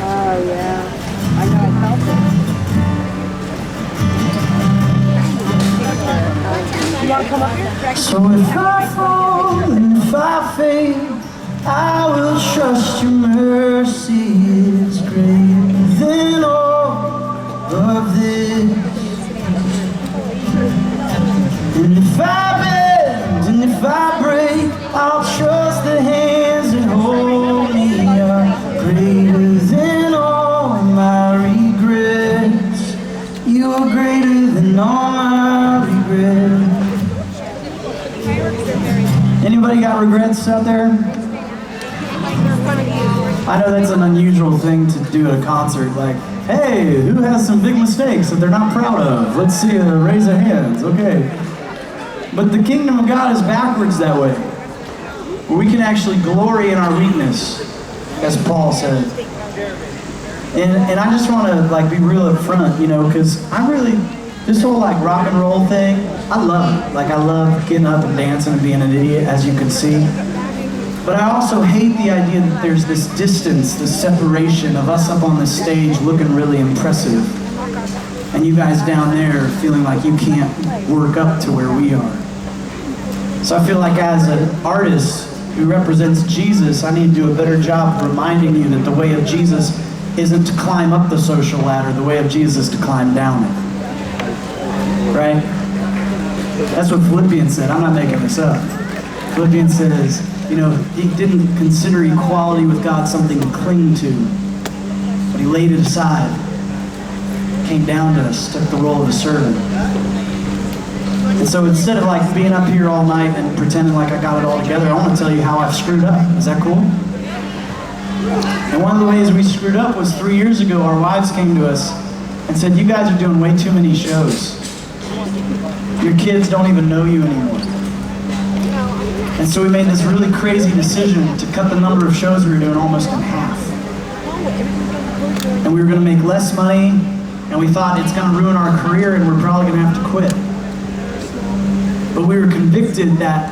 Oh, yeah. I know, I felt it. You want to come up here? So if I fall and if I fail, I will trust your mercy is greater than all of this. And if I bend and if I break, I'll trust the hands that hold me are greater than all my regrets. You are greater than all my regrets. Anybody got regrets out there? I know that's an unusual thing to do at a concert, like, hey, who has some big mistakes that they're not proud of? Let's see, raise their hands, okay. But the kingdom of God is backwards that way, where we can actually glory in our weakness, as Paul said. And I just want to like be real up front, you know, because I really, this whole like rock and roll thing, I love it. Like I love getting up and dancing and being an idiot, as you can see. But I also hate the idea that there's this distance, this separation of us up on the stage looking really impressive, and you guys down there feeling like you can't work up to where we are. So I feel like as an artist who represents Jesus, I need to do a better job of reminding you that the way of Jesus isn't to climb up the social ladder, the way of Jesus is to climb down it. Right? That's what Philippians said. I'm not making this up. Philippians says, you know, he didn't consider equality with God something to cling to, but he laid it aside, came down to us, took the role of a servant. And so instead of like being up here all night and pretending like I got it all together, I want to tell you how I've screwed up. Is that cool? And one of the ways we screwed up was 3 years ago, our wives came to us and said, you guys are doing way too many shows. Your kids don't even know you anymore. And so we made this really crazy decision to cut the number of shows we were doing almost in half. And we were going to make less money, and we thought it's going to ruin our career and we're probably going to have to quit. But we were convicted that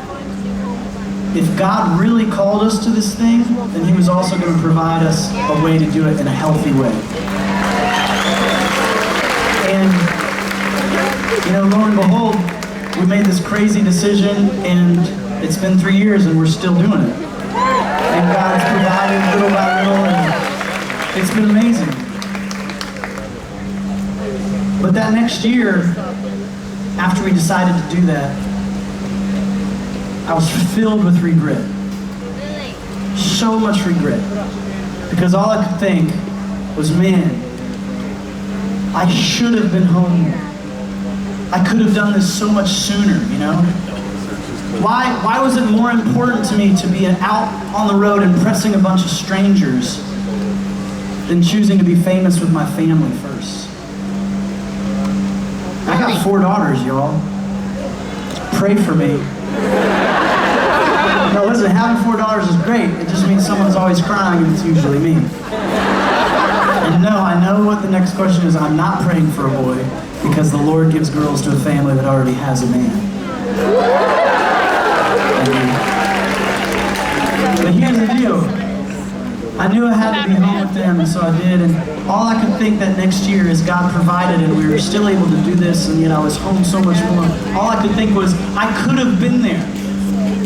if God really called us to this thing, then he was also going to provide us a way to do it in a healthy way. And, you know, lo and behold, we made this crazy decision, and it's been 3 years and we're still doing it. And God's provided little by little, and it's been amazing. But that next year, after we decided to do that, I was filled with regret. So much regret. Because all I could think was, man, I should have been home. I could have done this so much sooner, you know? Why was it more important to me to be out on the road impressing a bunch of strangers than choosing to be famous with my family first? I got 4 daughters, y'all. Pray for me. No, listen, having 4 daughters is great. It just means someone's always crying, and it's usually me. And no, I know what the next question is. I'm not praying for a boy, because the Lord gives girls to a family that already has a man. But here's the deal. I knew I had to be home with them, and so I did. And all I could think that next year is God provided, and we were still able to do this, and yet I was home so much more. All I could think was, I could have been there.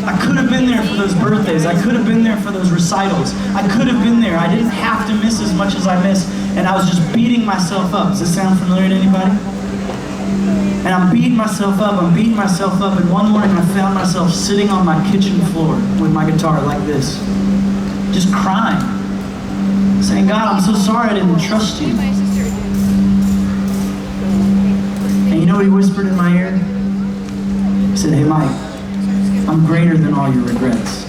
I could have been there for those birthdays. I could have been there for those recitals. I could have been there. I didn't have to miss as much as I missed, and I was just beating myself up. Does this sound familiar to anybody? And I'm beating myself up, and one morning I found myself sitting on my kitchen floor with my guitar like this, just crying, saying, God, I'm so sorry I didn't trust you. And you know what he whispered in my ear? He said, hey Mike, I'm greater than all your regrets.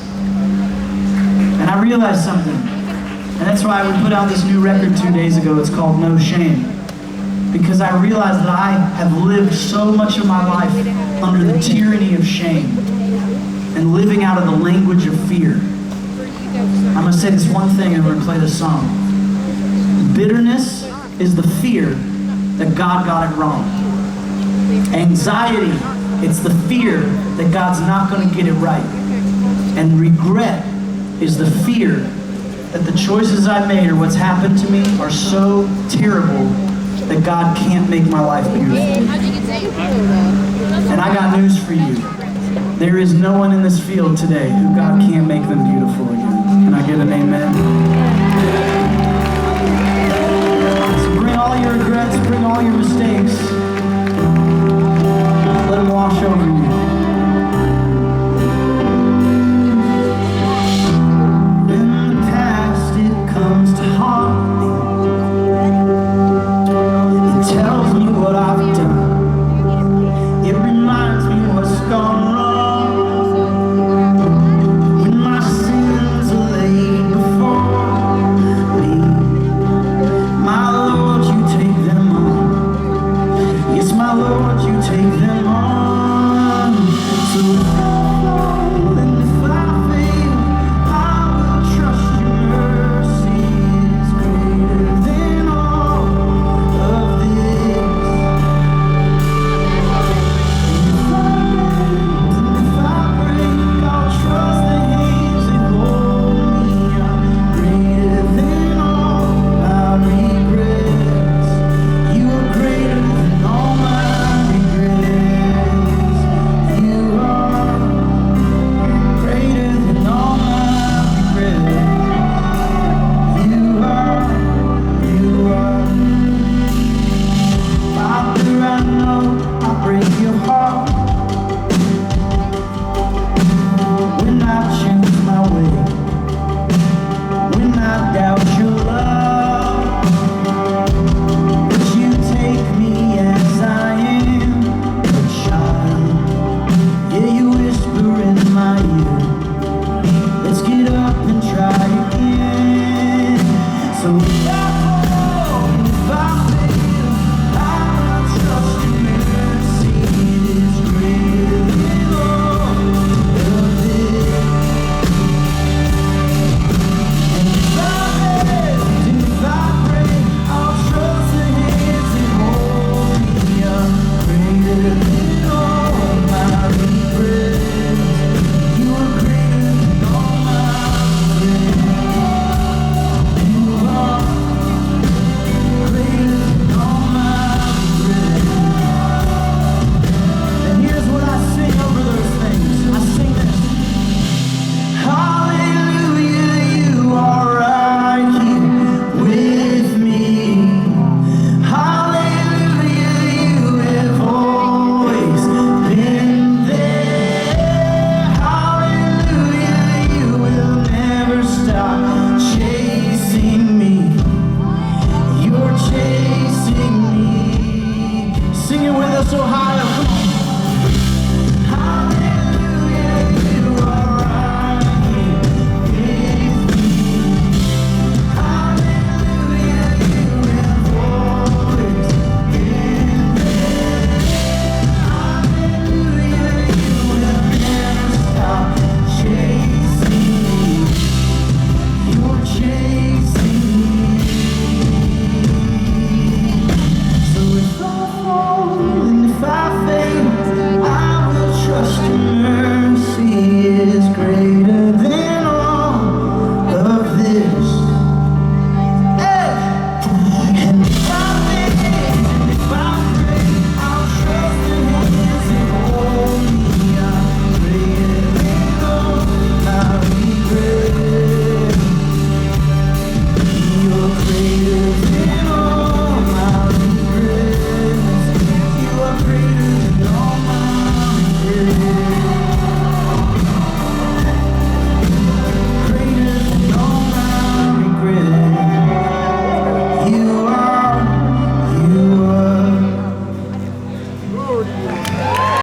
And I realized something, and that's why we put out this new record 2 days ago. It's called No Shame. Because I realized that I have lived so much of my life under the tyranny of shame and living out of the language of fear. I'm going to say this one thing and we're going to play this song. Bitterness is the fear that God got it wrong. Anxiety, it's the fear that God's not going to get it right. And regret is the fear that the choices I made or what's happened to me are so terrible that God can't make my life beautiful. And I got news for you. There is no one in this field today who God can't make them beautiful again. Can I get an amen? So bring all your regrets, bring all your mistakes. Let them wash over